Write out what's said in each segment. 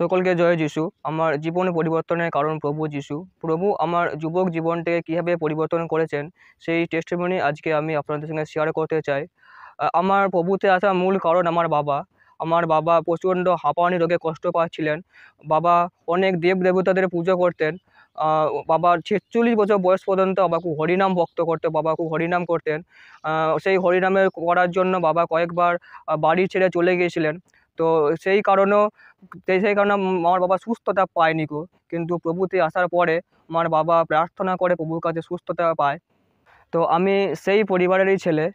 সকলকে জয় যিশু। আমার জীবনে পরিবর্তনের কারণ প্রভু যিশু। প্রভু আমার যুবক জীবনটাকে কীভাবে পরিবর্তন করেছেন সেই টেস্টিমনি আজকে আমি আপনাদের সঙ্গে শেয়ার করতে চাই। আমার প্রভুতে আসার মূল কারণ আমার বাবা। আমার বাবা প্রচণ্ড হাঁপানি রোগে কষ্ট পাচ্ছিলেন। বাবা অনেক দেব দেবতাদের পুজো করতেন। বাবার ৪৬ বছর বয়স পর্যন্ত বাবা খুব হরিনাম ভক্ত করতো, বাবা খুব হরিনাম করতেন। সেই হরিনামের করার জন্য বাবা কয়েকবার বাড়ি ছেড়ে চলে গিয়েছিলেন। তো সেই কারণেও সেই কারণে আমার বাবা সুস্থতা পায়নি গো। কিন্তু প্রভুতে আসার পরে আমার বাবা প্রার্থনা করে প্রভুর কাছে সুস্থতা পায়। তো আমি সেই পরিবারেরই ছেলে।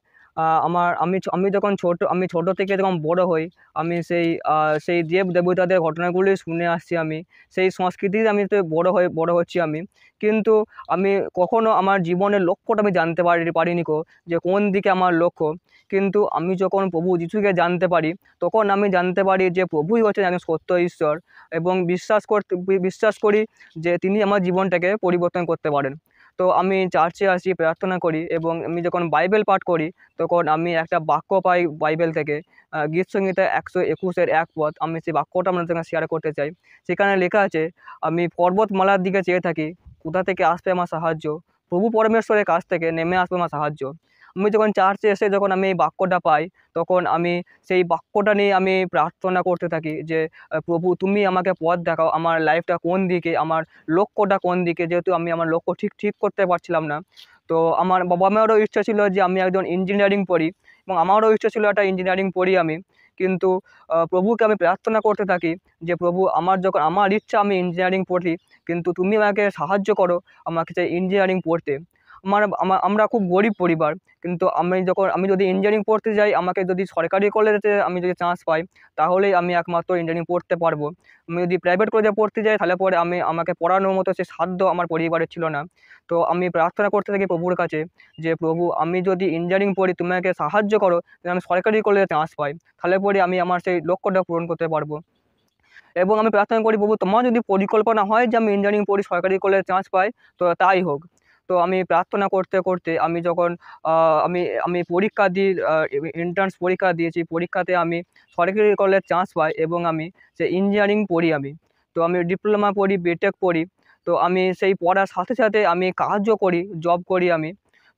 আমি যখন আমি ছোটো থেকে যখন বড় হই, আমি সেই দেব দেবতাদের ঘটনাগুলি শুনে আসছি আমি। সেই সংস্কৃতিতে আমি তো বড় হচ্ছি আমি। কিন্তু আমি কখনও আমার জীবনের লক্ষ্যটা আমি জানতে পারিনি গো, যে কোন দিকে আমার লক্ষ্য। কিন্তু আমি যখন প্রভু যিশুকে জানতে পারি, তখন আমি জানতে পারি যে প্রভুই হচ্ছেন একজন সত্য ঈশ্বর, এবং বিশ্বাস করি যে তিনি আমার জীবনটাকে পরিবর্তন করতে পারেন। তো আমি চার্চে আসি, প্রার্থনা করি, এবং আমি যখন বাইবেল পাঠ করি তখন আমি একটা বাক্য পাই বাইবেল থেকে। গীতসংহিতা ১২১-এর ১ পদ। আমি সেই বাক্যটা আপনাদের সঙ্গে শেয়ার করতে চাই। সেখানে লেখা আছে, আমি পর্বতমালার দিকে চেয়ে থাকি, কোথা থেকে আসবে আমার সাহায্য? প্রভু পরমেশ্বরের কাছ থেকে নেমে আসবে আমার সাহায্য। আমি যখন চার্চে এসে যখন আমি এই বাক্যটা পাই, তখন আমি সেই বাক্যটা নিয়ে আমি প্রার্থনা করতে থাকি যে প্রভু তুমি আমাকে পথ দেখাও, আমার লাইফটা কোন দিকে, আমার লক্ষ্যটা কোন দিকে। যেহেতু আমি আমার লক্ষ্য ঠিক করতে পারছিলাম না। তো আমার বাবা মায়েরও ইচ্ছা ছিল যে আমি একজন ইঞ্জিনিয়ারিং পড়ি, এবং আমারও ইচ্ছা ছিল একটা ইঞ্জিনিয়ারিং পড়ি আমি। কিন্তু প্রভুকে আমি প্রার্থনা করতে থাকি যে প্রভু আমার ইচ্ছা আমি ইঞ্জিনিয়ারিং পড়ি, কিন্তু তুমি আমাকে সাহায্য করো আমাকে সেই ইঞ্জিনিয়ারিং পড়তে। আমরা খুব গরিব পরিবার, কিন্তু আমি যদি ইঞ্জিনিয়ারিং পড়তে যাই, আমাকে যদি সরকারি কলেজে আমি যদি চান্স পাই, তাহলেই আমি একমাত্র ইঞ্জিনিয়ারিং পড়তে পারবো। আমি যদি প্রাইভেট কলেজে পড়তে যাই, তাহলে পরে আমাকে পড়ানোর মতো সে সাধ্য আমার পরিবারের ছিল না। তো আমি প্রার্থনা করতে থাকি প্রভুর কাছে যে প্রভু আমি যদি ইঞ্জিনিয়ারিং পড়ি, তুমি আমাকে সাহায্য করো যেন আমি সরকারি কলেজে চান্স পাই, তাহলে পরে আমি আমার সেই লক্ষ্যটা পূরণ করতে পারবো। এবং আমি প্রার্থনা করি, প্রভু তোমার যদি পরিকল্পনা হয় যে আমি ইঞ্জিনিয়ারিং পড়ি, সরকারি কলেজে চান্স পাই, তো তাই হোক। তো আমি প্রার্থনা করতে করতে আমি যখন আমি পরীক্ষা দিই, এন্ট্রান্স পরীক্ষা দিয়েছি, পরীক্ষাতে আমি সরকারি কলেজে চান্স পাই, এবং আমি সেই ইঞ্জিনিয়ারিং পড়ি আমি। তো আমি ডিপ্লোমা পড়ি, বিটেক পড়ি। তো আমি সেই পড়ার সাথে সাথে আমি কাজও করি, জব করি আমি।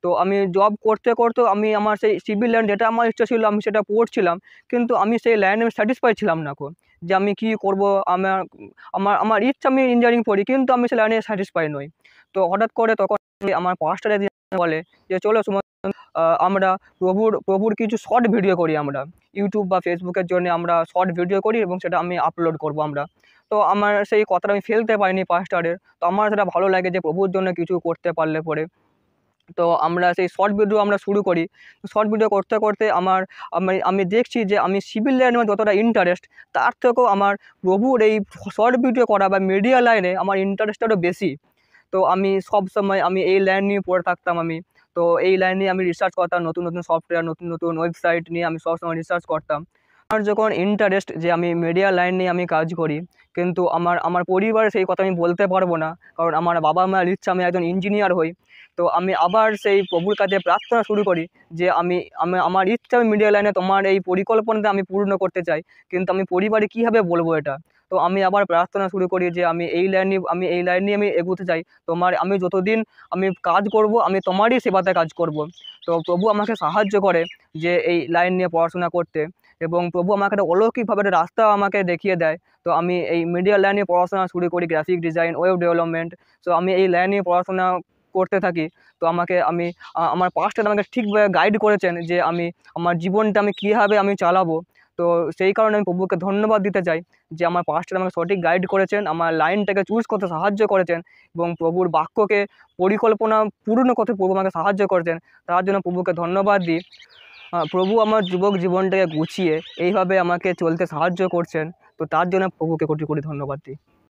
তো আমি জব করতে করতেও আমি আমার সেই সিভিল লাইন যেটা আমার ইচ্ছা ছিল আমি সেটা পড়ছিলাম, কিন্তু আমি সেই লাইনে আমি স্যাটিসফাই ছিলাম না এখন, যে আমি কী করব। আমার আমার আমার ইচ্ছা আমি ইঞ্জিনিয়ারিং পড়ি, কিন্তু আমি সেই লাইনে স্যাটিসফাই নই। তো হঠাৎ করে তখন আমার পাস্টর একদিন বলে যে চলো সুমন, আমরা প্রভুর কিছু শর্ট ভিডিও করি আমরা, ইউটিউব বা ফেসবুকের জন্য আমরা শর্ট ভিডিও করি, এবং সেটা আমি আপলোড করব আমরা। তো আমার সেই কথাটা আমি ফেলতে পারিনি পাস্টরের। তো আমার সেটা ভালো লাগে যে প্রভুর জন্য কিছু করতে পারলে পরে। তো আমরা সেই শর্ট ভিডিও আমরা শুরু করি। শর্ট ভিডিও করতে করতে আমি দেখছি যে আমি সিভিল লাইনে যতটা ইন্টারেস্ট, তার থেকেও আমার প্রভুর এই শর্ট ভিডিও করা বা মিডিয়া লাইনে আমার ইন্টারেস্টটা আরও বেশি। তো আমি সবসময় এই লাইন নিয়ে পড়ে থাকতাম আমি। তো এই লাইন নিয়ে আমি রিসার্চ করতাম, নতুন নতুন সফটওয়্যার, নতুন নতুন ওয়েবসাইট নিয়ে আমি সবসময় রিসার্চ করতাম। আমার যখন ইন্টারেস্ট যে আমি মিডিয়া লাইন নিয়ে আমি কাজ করি, কিন্তু আমার পরিবারে সেই কথা আমি বলতে পারবো না, কারণ আমার বাবা মায়ের ইচ্ছা আমি একজন ইঞ্জিনিয়ার হই। তো আমি আবার সেই প্রভুর কাছে প্রার্থনা শুরু করি যে আমার ইচ্ছা আমি মিডিয়া লাইনে, তোমার এই পরিকল্পনাটা আমি পূর্ণ করতে চাই, কিন্তু আমি পরিবারে কীভাবে বলবো এটা। তো আমি আবার প্রার্থনা শুরু করি যে আমি এই লাইন নিয়ে আমি এগোতে চাই। আমি যতদিন আমি কাজ করব, আমি তোমারই সেবাতে কাজ করব। তো প্রভু আমাকে সাহায্য করে যে এই লাইন নিয়ে পড়াশোনা করতে, এবং প্রভু আমাকে একটা অলৌকিকভাবে একটা রাস্তা আমাকে দেখিয়ে দেয়। তো আমি এই মিডিয়া লাইন নিয়ে পড়াশোনা শুরু করি, গ্রাফিক ডিজাইন, ওয়েব ডেভেলপমেন্ট। তো আমি এই লাইন নিয়ে পড়াশোনা করতে থাকি। তো আমার পাস্টর আমাকে ঠিকভাবে গাইড করেছেন যে আমার জীবনটা আমি কীভাবে আমি চালাবো। তো সেই কারণে আমি প্রভুকে ধন্যবাদ দিতে চাই যে আমার পাস্টর আমাকে সঠিক গাইড করেছেন, আমার লাইনটাকে চুজ করতে সাহায্য করেছেন, এবং প্রভুর বাক্যকে পরিকল্পনা পূর্ণ করতে প্রভু আমাকে সাহায্য করেছেন। তার জন্য প্রভুকে ধন্যবাদ দিই। প্রভু আমার যুবক জীবনটাকে গুছিয়ে এইভাবে আমাকে চলতে সাহায্য করছেন। তো তার জন্য প্রভুকে কোটি কোটি ধন্যবাদ দিই।